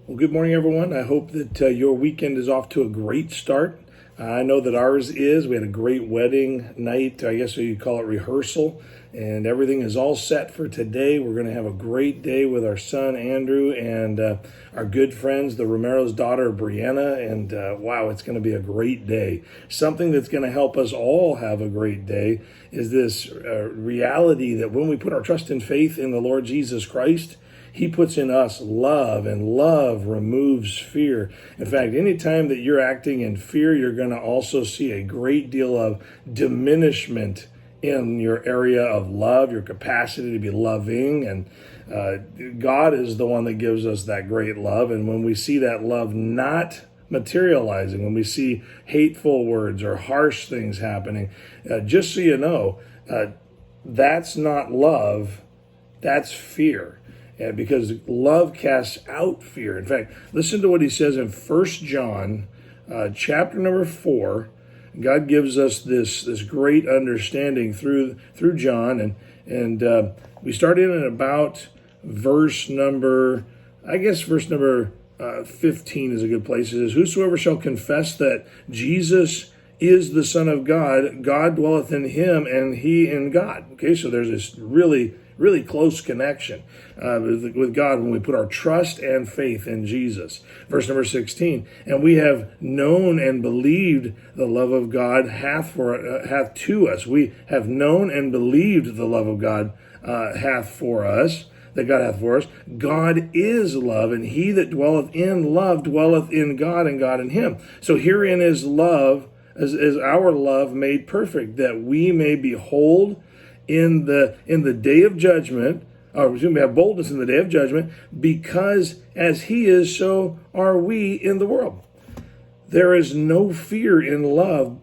Well, good morning, everyone. I hope that your weekend is off to a great start. I know that ours is. We had a great wedding night, I guess you call it rehearsal, and everything is all set for today. We're going to have a great day with our son, Andrew, and our good friends, the Romero's daughter, Brianna, and wow, it's going to be a great day. Something that's going to help us all have a great day is this reality that when we put our trust and faith in the Lord Jesus Christ, He puts in us love, and love removes fear. In fact, anytime that you're acting in fear, you're going to also see a great deal of diminishment in your area of love, your capacity to be loving. And God is the one that gives us that great love. And when we see that love not materializing, when we see hateful words or harsh things happening, just so you know, that's not love, that's fear. Because love casts out fear. In fact, listen to what he says in 1 John chapter number 4. God gives us this great understanding through John, and we start in at about verse number 15 is a good place. It says, "Whosoever shall confess that Jesus is the Son of God, God dwelleth in him, and he in God." Okay, so there's this really close connection with God when we put our trust and faith in Jesus. Verse number 16, "And we have known and believed the love of God hath to us." We have known and believed the love of God hath for us, that God hath for us. God is love, and he that dwelleth in love dwelleth in God, and God in him. So herein is love, is our love made perfect, that we may behold in the day of judgment, or we have boldness in the day of judgment, because as he is, so are we in the world. There is no fear in love,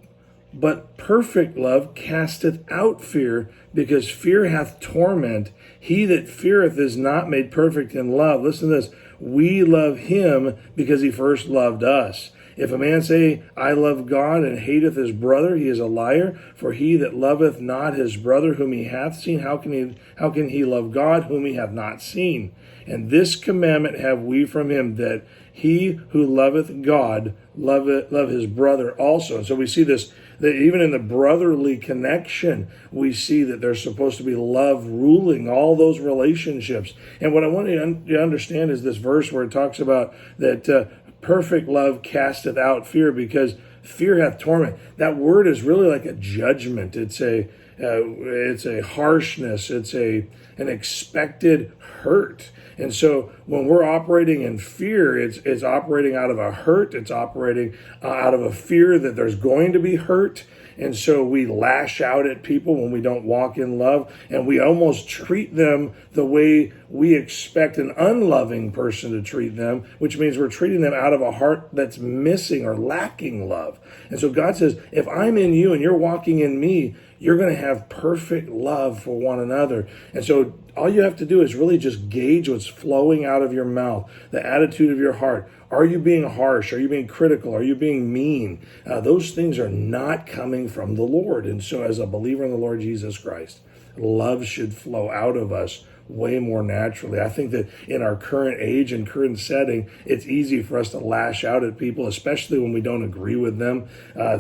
but perfect love casteth out fear, because fear hath torment. He that feareth is not made perfect in love. Listen to this. We love him because he first loved us. If a man say, I love God, and hateth his brother, he is a liar. For he that loveth not his brother whom he hath seen, how can he love God whom he hath not seen? And this commandment have we from him, that he who loveth God love his brother also. And so we see this, that even in the brotherly connection, we see that there's supposed to be love ruling all those relationships. And what I want you to understand is this verse where it talks about that perfect love casteth out fear, because fear hath torment. That word is really like a judgment. It's a harshness. It's an expected hurt. And so when we're operating in fear, it's operating out of a hurt. It's operating out of a fear that there's going to be hurt. And so we lash out at people when we don't walk in love, and we almost treat them the way we expect an unloving person to treat them, which means we're treating them out of a heart that's missing or lacking love. And so God says, if I'm in you and you're walking in me, you're going to have perfect love for one another. And so all you have to do is really just gauge what's flowing out of your mouth, the attitude of your heart. Are you being harsh? Are you being critical? Are you being mean? Those things are not coming from the Lord. And so as a believer in the Lord Jesus Christ, love should flow out of us way more naturally. I think that in our current age and current setting, it's easy for us to lash out at people, especially when we don't agree with them.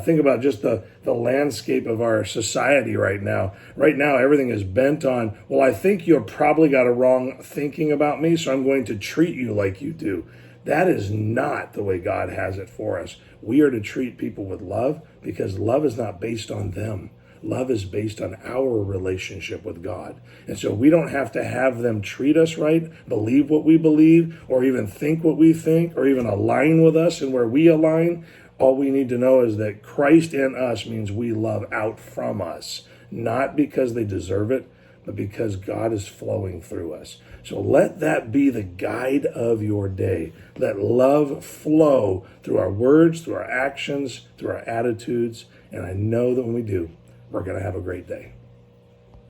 Think about just the landscape of our society right now. Right now, everything is bent on, well, I think you've probably got a wrong thinking about me, so I'm going to treat you like you do. That is not the way God has it for us. We are to treat people with love, because love is not based on them. Love is based on our relationship with God. And so we don't have to have them treat us right, believe what we believe, or even think what we think, or even align with us and where we align. All we need to know is that Christ in us means we love out from us, not because they deserve it, but because God is flowing through us. So let that be the guide of your day. Let love flow through our words, through our actions, through our attitudes. And I know that when we do, we're going to have a great day.